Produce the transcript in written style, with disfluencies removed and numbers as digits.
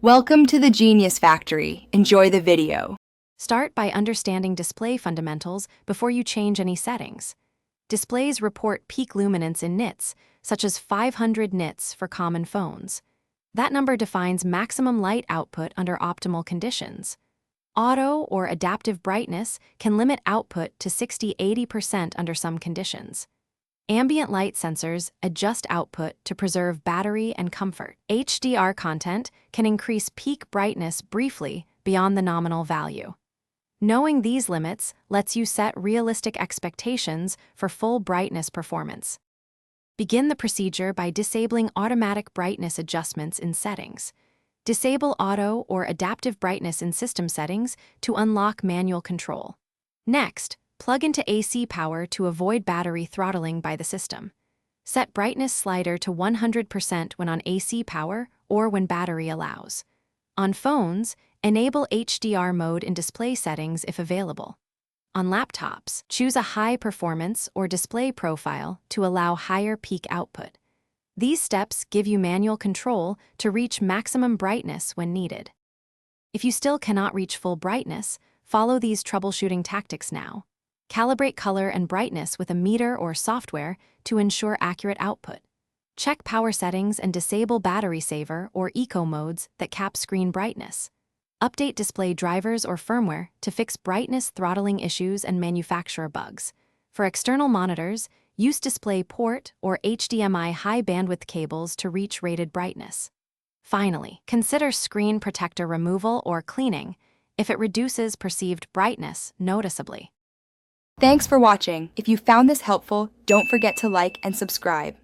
Welcome to the Genius Factory. Enjoy the video. Start by understanding display fundamentals before you change any settings. Displays report peak luminance in nits, such as 500 nits for common phones. That number defines maximum light output under optimal conditions. Auto or adaptive brightness can limit output to 60–80% under some conditions. Ambient light sensors adjust output to preserve battery and comfort. HDR content can increase peak brightness briefly beyond the nominal value. Knowing these limits lets you set realistic expectations for full brightness performance. Begin the procedure by disabling automatic brightness adjustments in settings. Disable auto or adaptive brightness in system settings to unlock manual control. Next, plug into AC power to avoid battery throttling by the system. Set brightness slider to 100% when on AC power or when battery allows. On phones, enable HDR mode in display settings if available. On laptops, choose a high performance or display profile to allow higher peak output. These steps give you manual control to reach maximum brightness when needed. If you still cannot reach full brightness, follow these troubleshooting tactics now. Calibrate color and brightness with a meter or software to ensure accurate output. Check power settings and disable battery saver or eco modes that cap screen brightness. Update display drivers or firmware to fix brightness throttling issues and manufacturer bugs. For external monitors, use DisplayPort or HDMI high bandwidth cables to reach rated brightness. Finally, consider screen protector removal or cleaning if it reduces perceived brightness noticeably. Thanks for watching. If you found this helpful, don't forget to like and subscribe.